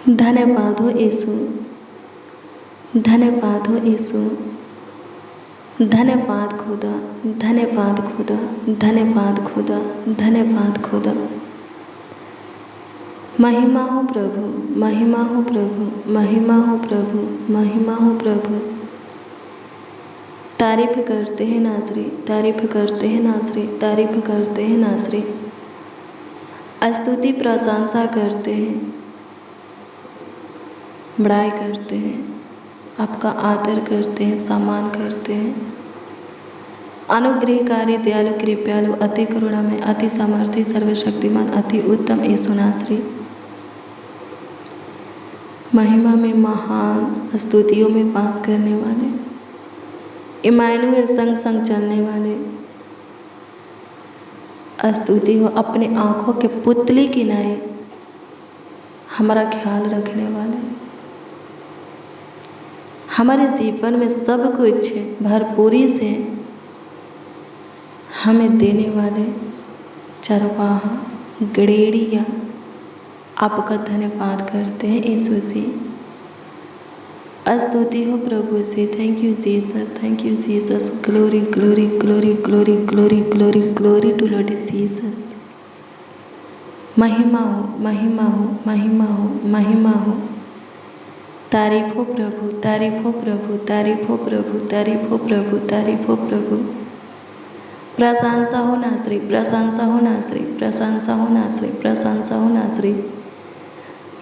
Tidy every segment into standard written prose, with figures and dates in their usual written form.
धन्यवाद हो यीशु, धन्यवाद हो यीशु, धन्यवाद खुदा, धन्यवाद खुदा, धन्यवाद खुदा, धन्यवाद खुदा। महिमा हो प्रभु, महिमा हो प्रभु, महिमा हो प्रभु, महिमा हो प्रभु। तारीफ करते हैं नाज़री, तारीफ करते हैं नाज़री, तारीफ करते हैं नाज़री। स्तुति प्रशंसा करते हैं, बड़ाई करते हैं, आपका आदर करते हैं, सम्मान करते हैं। अनुग्रहकारी, दयालु, कृपालु, अति करुणामय, अति सामर्थी, सर्वशक्तिमान, अति उत्तम यीशु नासरी। महिमा में महान, स्तुतियों में वास करने वाले, इमानुएल संग संग चलने वाले, स्तुति हो अपने आँखों के पुतली की नाई हमारा ख्याल रखने वाले, हमारे जीवन में सब कुछ भरपूरी से हमें देने वाले चरवाहा, गड़ेड़िया, आपका धन्यवाद करते हैं यीशु जी। स्तुति हो प्रभु जी। Thank you Jesus, thank you Jesus. Glory glory glory glory glory glory glory to Lord Jesus. महिमा हो, महिमा हो, महिमा हो, महिमा हो। तारीफ हो प्रभु, तारीफ हो प्रभु, तारीफ हो प्रभु, तारीफ हो प्रभु, तारीफ हो प्रभु। प्रशंसा हो नासरी, प्रशंसा हो नासरी, प्रशंसा हो नासरी, प्रशंसा हो नासरी।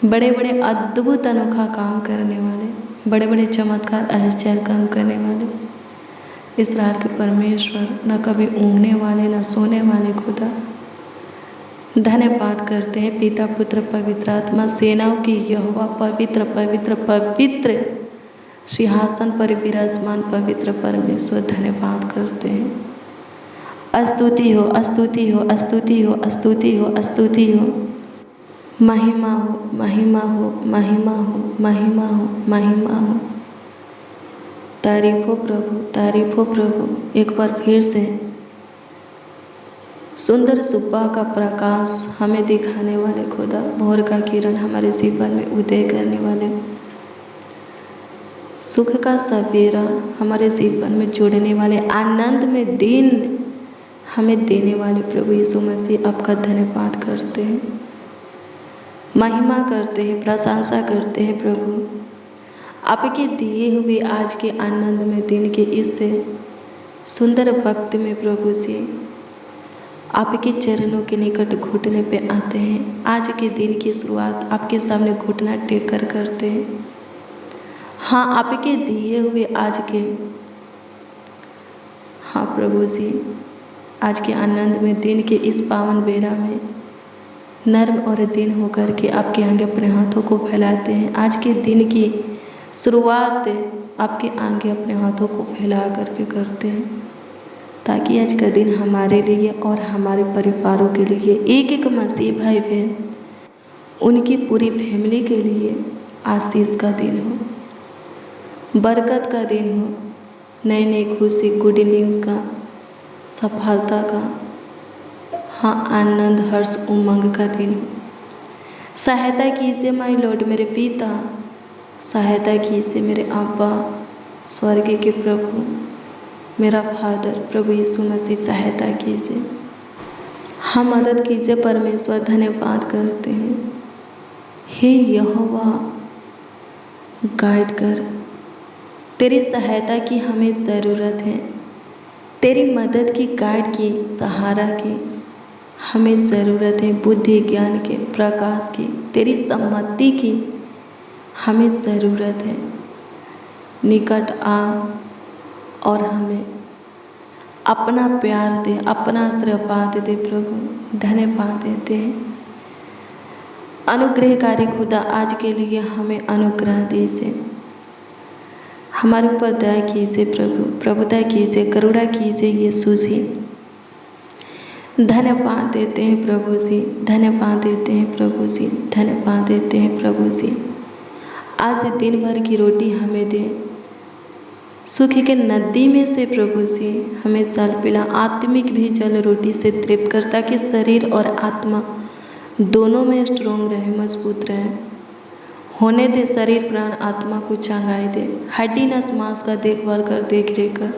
बड़े बड़े अद्भुत अनोखा काम करने वाले, बड़े बड़े चमत्कार आश्चर्य काम करने वाले, इस्राएल के परमेश्वर, न कभी ऊँघने वाले न सोने वाले खुदा, धन्यवाद करते हैं पिता पुत्र पवित्र आत्मा, सेनाओं की यहोवा, पवित्र पवित्र पवित्र सिंहासन पर विराजमान पवित्र परमेश्वर, धन्यवाद करते हैं। स्तुति हो, स्तुति हो, स्तुति हो, स्तुति हो, स्तुति हो। महिमा हो, महिमा हो, महिमा हो, महिमा हो, महिमा हो। तारीफ हो प्रभु, तारीफ हो प्रभु। एक बार फिर से सुंदर सुबह का प्रकाश हमें दिखाने वाले खुदा, भोर का किरण हमारे जीवन में उदय करने वाले, सुख का सवेरा हमारे जीवन में जुड़ने वाले, आनंद में दिन हमें देने वाले प्रभु यीशु मसीह, आपका धन्यवाद करते हैं, महिमा करते हैं, प्रशंसा करते हैं प्रभु। आपके दिए हुए आज के आनंद में दिन के इस सुंदर वक्त में प्रभु जी आपके चरणों के निकट घुटने पे आते हैं। आज के दिन की शुरुआत आपके सामने घुटना टेक कर करते हैं। हाँ, आपके दिए हुए आज के, हाँ प्रभु जी, आज के आनंद में दिन के इस पावन बेरा में नर्म और दिन होकर के आपके आगे अपने हाथों को फैलाते हैं। आज के दिन की शुरुआत आपके आगे अपने हाथों को फैला करके करते हैं, ताकि आज का दिन हमारे लिए और हमारे परिवारों के लिए, एक एक मसीह भाई बहन, उनकी पूरी फैमिली के लिए आशीष का दिन हो, बरकत का दिन हो, नई नई खुशी, गुड न्यूज़ का, सफलता का, हाँ आनंद, हर्ष, उमंग का दिन हो। सहायता कीजिए माय लॉर्ड, मेरे पिता, सहायता कीजिए मेरे अब्बा, स्वर्ग के प्रभु, मेरा फादर प्रभु यीशु मसीह, सहायता कीजिए, हाँ मदद कीजिए परमेश्वर। धन्यवाद करते हैं, हे यहोवा गाइड कर, तेरी सहायता की हमें ज़रूरत है, तेरी मदद की, गाइड की, सहारा की हमें ज़रूरत है, बुद्धि ज्ञान के, प्रकाश की, तेरी सम्मति की हमें ज़रूरत है। निकट आ और हमें अपना प्यार दे, अपना आशीर्वाद दे प्रभु, धन्यवाद देते हैं। अनुग्रहकारी खुदा, आज के लिए हमें अनुग्रह दीजिए, हमारे ऊपर दया कीजिए प्रभु, प्रभुता कीजिए, करुणा कीजिए यीशु जी। धन्यवाद देते हैं प्रभु जी, धन्यवाद देते हैं प्रभु जी, धन्यवाद देते हैं प्रभु जी। आज दिन भर की रोटी हमें दे, सुख के नदी में से प्रभु जी हमें जल पिला, आत्मिक भी जल रोटी से तृप्त कर, ताकि शरीर और आत्मा दोनों में स्ट्रोंग रहे, मजबूत रहे। होने दे शरीर प्राण आत्मा को चंगाई दे, हड्डी नस मांस का देखभाल कर, देख रेख कर।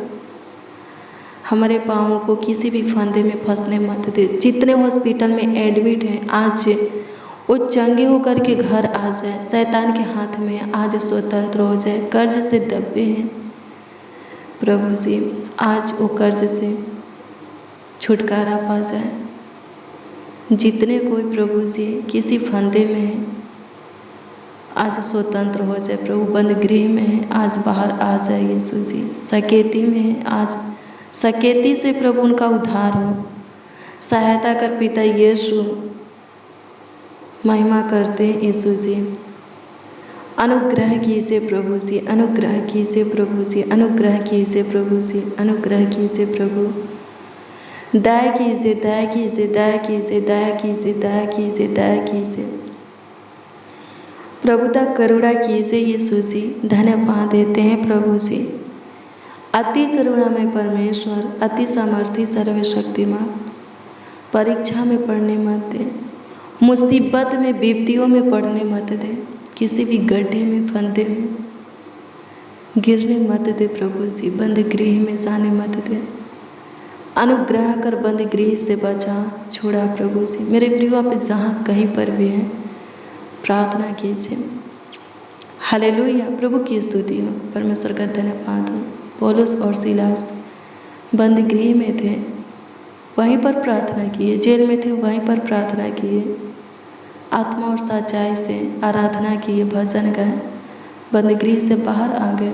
हमारे पाँवों को किसी भी फंदे में फंसने मत दे। जितने हॉस्पिटल में एडमिट हैं आज वो चंगे होकर के घर आ जाए, शैतान के हाथ में आज स्वतंत्र हो जाए। कर्ज से दबे हैं प्रभु जी, आज वो कर्ज से छुटकारा पा जाए। जितने कोई प्रभु जी किसी फंदे में है आज स्वतंत्र हो जाए प्रभु। बंद गृह में है आज बाहर आ जाए यीशु जी। सकेती में है आज सकेती से प्रभु उनका उद्धार हो। सहायता कर पिता यीशु, महिमा करते हैं यीशु जी। अनुग्रह कीजिए प्रभु जी, अनुग्रह कीजिए प्रभु जी, अनुग्रह कीजिए प्रभु जी, अनुग्रह कीजिए प्रभु। दया कीजिए, दया कीजिए, दया कीजिए, दया कीजिए, दया कीजिए, दया कीजिए। प्रभुता करुणा कीजिए यीशु जी। धन्यवाद देते हैं प्रभु जी। अति करुणामय परमेश्वर, अति सामर्थी सर्वशक्तिमान, परीक्षा में पड़ने मत दे, मुसीबत में विपत्तियों में पड़ने मत दे, किसी भी गड्ढे में फंदे में गिरने मत दे प्रभु जी। बंद गृह में जाने मत दे। अनुग्रह कर बंद गृह से बचा छोड़ा प्रभु जी। मेरे प्रियो आप जहाँ कहीं पर भी हैं प्रार्थना कीजिए। हालेलुया, प्रभु की स्तुति हो, परमेश्वर का धन्यवाद हो। पौलुस और सिलास बंद गृह में थे, वहीं पर प्रार्थना किए। जेल में थे, वहीं पर प्रार्थना किए। आत्मा और सच्चाई से आराधना किए, भजन गाए, बंद गृह से बाहर आ गए।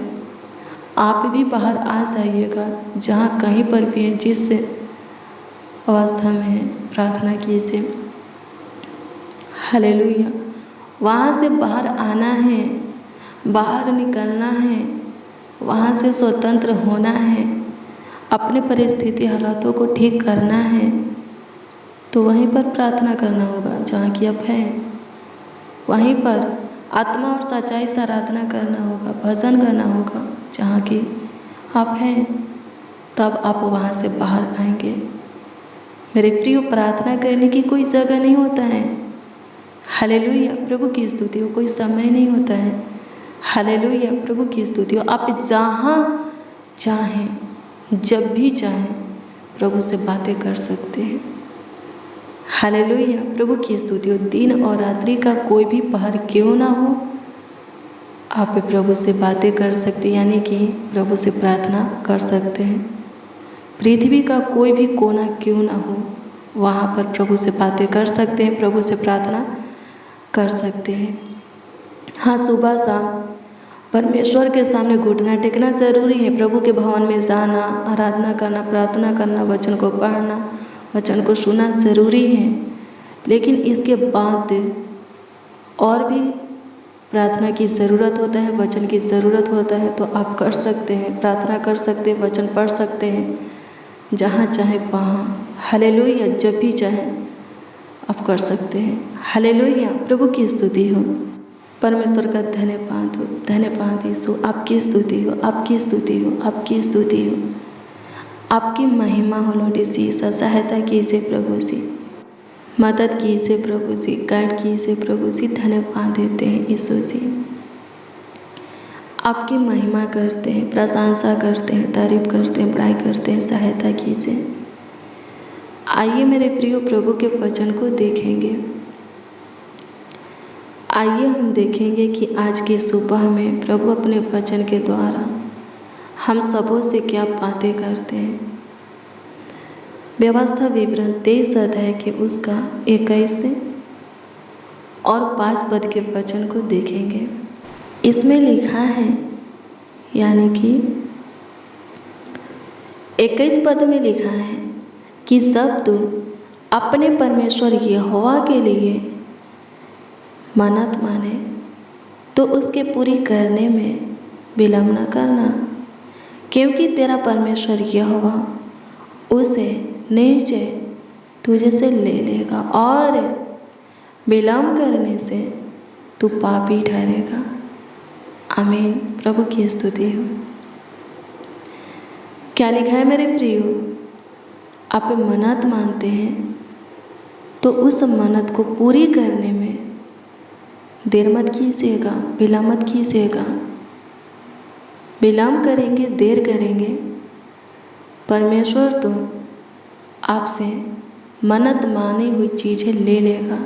आप भी बाहर आ जाइएगा, जहाँ कहीं पर भी हैं, जिस अवस्था में हैं प्रार्थना कीजिए। हालेलुया, वहाँ से बाहर आना है, बाहर निकलना है, वहाँ से स्वतंत्र होना है, अपने परिस्थिति हालातों को ठीक करना है, तो वहीं पर प्रार्थना करना होगा जहाँ की आप हैं। वहीं पर आत्मा और सच्चाई से आराधना करना होगा, भजन करना होगा जहाँ की आप हैं, तब आप वहाँ से बाहर आएंगे। मेरे प्रियो, प्रार्थना करने की कोई जगह नहीं होता है। हालेलुया, प्रभु की स्तुति हो। कोई समय नहीं होता है। हालेलुया, प्रभु की स्तुति हो। आप जहाँ चाहें, जब भी चाहें प्रभु से बातें कर सकते हैं। हालेलुया, प्रभु की स्तुति हो। दिन और रात्रि का कोई भी पहर क्यों ना हो, आप प्रभु से बातें कर सकते हैं, यानी कि प्रभु से प्रार्थना कर सकते हैं। पृथ्वी का कोई भी कोना क्यों ना हो, वहाँ पर प्रभु से बातें कर सकते हैं, प्रभु से प्रार्थना कर सकते हैं। हाँ, सुबह शाम परमेश्वर के सामने घुटना टेकना ज़रूरी है। प्रभु के भवन में जाना, आराधना करना, प्रार्थना करना, वचन को पढ़ना, वचन को सुनना ज़रूरी है। लेकिन इसके बाद और भी प्रार्थना की ज़रूरत होता है, वचन की ज़रूरत होता है, तो आप कर सकते हैं, प्रार्थना कर सकते हैं, वचन पढ़ सकते हैं, जहाँ चाहे वहाँ। हालेलुया, जब भी चाहे आप कर सकते हैं। हालेलुया, प्रभु की स्तुति हो। परमेश्वर का धन्यवाद हो। धन्यवाद यीशु, आपकी स्तुति हो, आपकी स्तुति हो, आपकी स्तुति हो, आपकी महिमा हो। लॉर्ड जीसस, सहायता कीजिए प्रभु जी, मदद कीजिए प्रभु जी, गाइड कीजिए प्रभु जी। धन्यवाद देते हैं यीशु जी, आपकी महिमा करते हैं, प्रशंसा करते हैं, तारीफ करते हैं, बड़ाई करते हैं। सहायता कीजिए। आइए मेरे प्रियो, प्रभु के वचन को देखेंगे। आइए हम देखेंगे कि आज की सुबह में प्रभु अपने वचन के द्वारा हम सबों से क्या बातें करते हैं। व्यवस्था विवरण 23 अध्याय के उसका 21 और 5 पद के वचन को देखेंगे। इसमें लिखा है, यानी कि 21 पद में लिखा है कि सब तू अपने परमेश्वर यहोवा के लिए मन्नत माने तो उसके पूरी करने में विलम्ब न करना, क्योंकि तेरा परमेश्वर यहोवा उसे निश्चय तुझे से ले लेगा और विलम्ब करने से तू पापी ठहरेगा। आमीन, प्रभु की स्तुति हो। क्या लिखा है मेरे प्रियो? आप मन्नत मानते हैं तो उस मन्नत को पूरी करने में देर मत कीजिएगा, विलम्ब मत कीजिएगा। विलम्ब करेंगे, देर करेंगे, परमेश्वर तो आपसे मन्नत मानी हुई चीज़ें ले लेगा।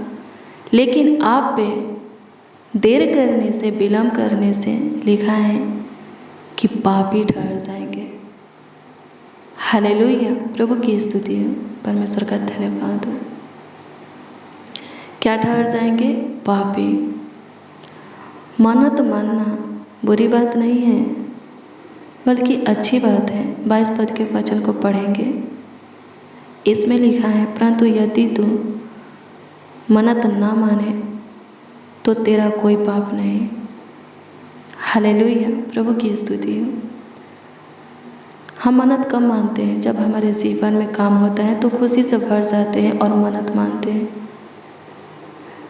लेकिन आप पे देर करने से, विलम्ब करने से लिखा है कि पापी ठहर जाएंगे। हालेलुया, प्रभु की स्तुति हो, परमेश्वर का धन्यवाद हो। क्या ठहर जाएंगे? पापी। मन्नत मानना बुरी बात नहीं है, बल्कि अच्छी बात है। 22 पद के वचन को पढ़ेंगे, इसमें लिखा है, परंतु यदि तू मन्नत ना माने तो तेरा कोई पाप नहीं। हालेलुया, प्रभु की स्तुति हो। हम मन्नत कब मानते हैं? जब हमारे जीवन में काम होता है तो खुशी से भर जाते हैं और मन्नत मानते हैं।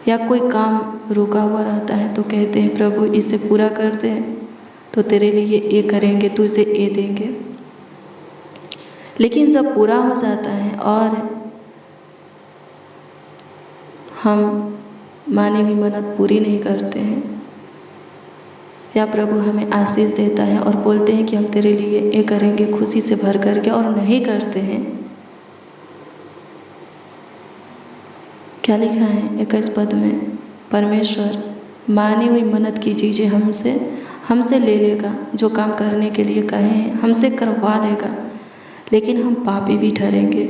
या कोई काम रुका हुआ रहता है तो कहते हैं प्रभु इसे पूरा कर दे, तो तेरे लिए ये करेंगे, तुझे ये देंगे। लेकिन जब पूरा हो जाता है और हम मानी हुई मन्नत पूरी नहीं करते हैं, या प्रभु हमें आशीष देता है और बोलते हैं कि हम तेरे लिए ये करेंगे खुशी से भर करके, और नहीं करते हैं, क्या लिखा है 21 पद में? परमेश्वर मानी हुई मन्नत की चीज़ें हमसे ले लेगा। जो काम करने के लिए कहे हैं हमसे करवा लेगा, लेकिन हम पापी भी ठहरेंगे।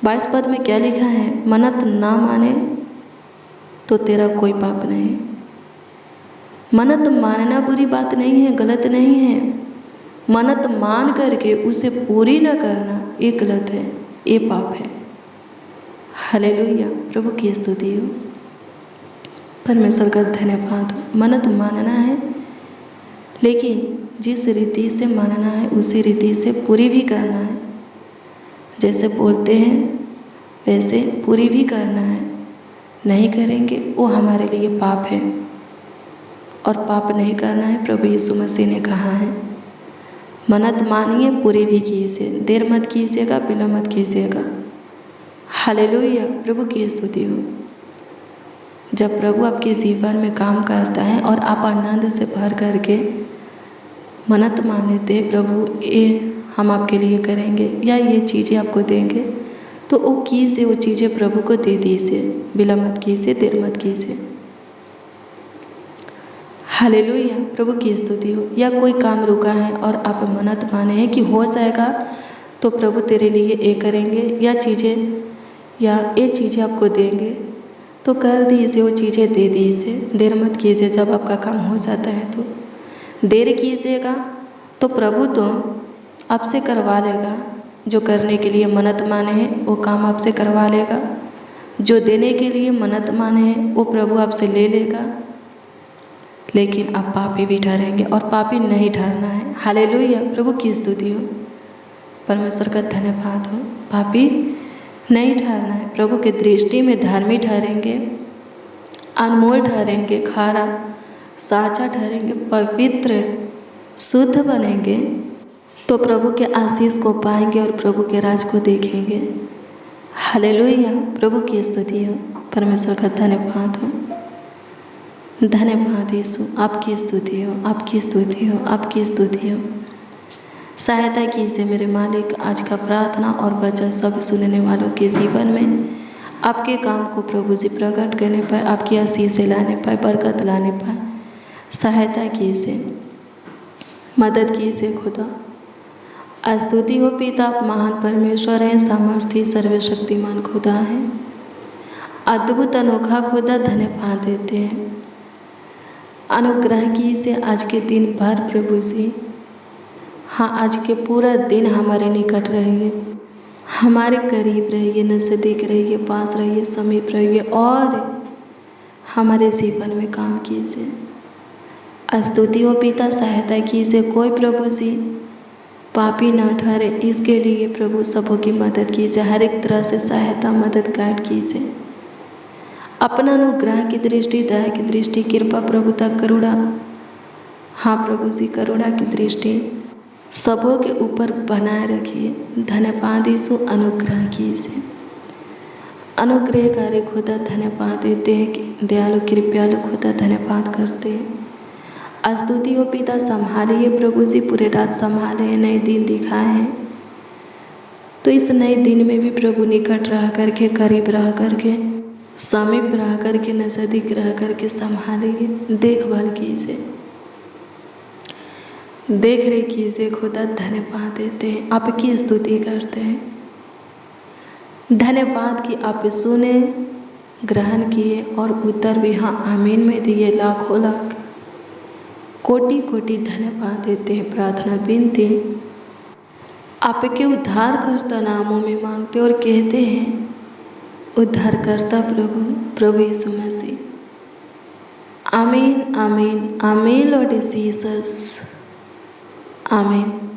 22 पद में क्या लिखा है? मन्नत ना माने तो तेरा कोई पाप नहीं। मन्नत मानना बुरी बात नहीं है, गलत नहीं है। मन्नत मान करके उसे पूरी न करना ये गलत है, ये पाप है। हालेलुया, प्रभु की स्तुति हो, परमेश्वर का धन्यवाद हो। मन्नत मानना है, लेकिन जिस रीति से मानना है उसी रीति से पूरी भी करना है। जैसे बोलते हैं वैसे पूरी भी करना है। नहीं करेंगे वो हमारे लिए पाप है, और पाप नहीं करना है। प्रभु यीशु मसीह ने कहा है मन्नत मानिए, पूरी भी कीजिए, देर मत कीजिएगा, विलम्ब मत कीजिएगा। हालेलुया, प्रभु की स्तुति हो। जब प्रभु आपके जीवन में काम करता है और आप आनंद से भर करके मन्नत मान लेते हैं, प्रभु ये हम आपके लिए करेंगे या ये चीज़ें आपको देंगे, तो वो कीजिए, वो चीज़ें प्रभु को दे दीजिए। विलम्ब मत कीजिए, देर मत कीजिए। हालेलुया, प्रभु की स्तुति हो। या कोई काम रुका है और आप मन्नत माने हैं कि हो जाएगा तो प्रभु तेरे लिए ये करेंगे, या ये चीज़ें आपको देंगे, तो कर दीजिए, वो चीज़ें दे दीजिए। देर मत कीजिए। जब आपका काम हो जाता है तो देर कीजिएगा तो प्रभु तो आपसे करवा लेगा। जो करने के लिए मन्नत माने हैं वो काम आपसे करवा लेगा। जो देने के लिए मन्नत माने हैं वो प्रभु आपसे ले लेगा। लेकिन आप पापी भी ठहरेंगे, और पापी नहीं ठहरना है। हालेलुया, प्रभु की स्तुति हो, परमेश्वर का धन्यवाद हो। पापी नहीं ठहरना है। प्रभु के दृष्टि में धार्मिक ठहरेंगे, अनमोल ठहरेंगे, खारा साचा ठहरेंगे, पवित्र शुद्ध बनेंगे, तो प्रभु के आशीष को पाएंगे और प्रभु के राज को देखेंगे। हालेलुया, प्रभु की स्तुति हो, परमेश्वर का धन्यवाद हो। धन्यवाद यीशु, आपकी स्तुति हो, आपकी स्तुति हो, आपकी स्तुति हो। सहायता कीजिए मेरे मालिक, आज का प्रार्थना और वचन सब सुनने वालों के जीवन में आपके काम को प्रभु जी प्रकट करने पाए, आपकी आशीष लाने पाए, बरकत लाने पाए। सहायता कीजिए, मदद कीजिए खुदा। स्तुति हो पिता, आप महान परमेश्वर हैं, सामर्थी सर्वशक्तिमान खुदा हैं, अद्भुत अनोखा खुदा। धन्यवाद देते हैं। अनुग्रह कीजिए आज के दिन भर प्रभु जी। हाँ, आज के पूरा दिन हमारे निकट रहिए, हमारे करीब रहिए, नज़दीक रहिए, पास रहिए, समीप रहिए, और हमारे जीवन में काम कीजिए। स्तुति हो पिता, सहायता कीजिए। कोई प्रभु जी पापी ना ठहरे, इसके लिए प्रभु सबों की मदद कीजिए। हर एक तरह से सहायता, मदद, गाइड कीजिए। अपना अनुग्रह की दृष्टि, दया की दृष्टि, कृपा, प्रभुता, करुणा, हाँ प्रभु जी, करुणा की दृष्टि सबों के ऊपर बनाए रखिए। धन्यवाद यीशु, अनुग्रह कीजिए। अनुग्रहकारी खुदा धन्यवाद देते हैं कि दयालु कृपयालु खुदा धन्यवाद करते हैं। स्तुति हो पिता, संभालिए प्रभु जी, पूरे रात संभाले, नए दिन दिखाए हैं। तो इस नए दिन में भी प्रभु निकट रह करके, करीब रह करके, समीप रह करके, नज़दीक रह करके संभालिए, देखभाल कीजिए, देख रेख कीजिए। खुदा धन्यवाद देते हैं, आपकी स्तुति करते हैं। धन्यवाद कि आप सुने, ग्रहण किए और उत्तर भी हाँ आमीन में दिए। लाखों लाख कोटि कोटि धन्यवाद देते हैं। प्रार्थना विनती आपके उद्धारकर्ता नामों में मांगते और कहते हैं, उद्धारकर्ता प्रभु यीशु मसीह। आमीन आमीन आमीन लॉर्ड जीसस, आमीन।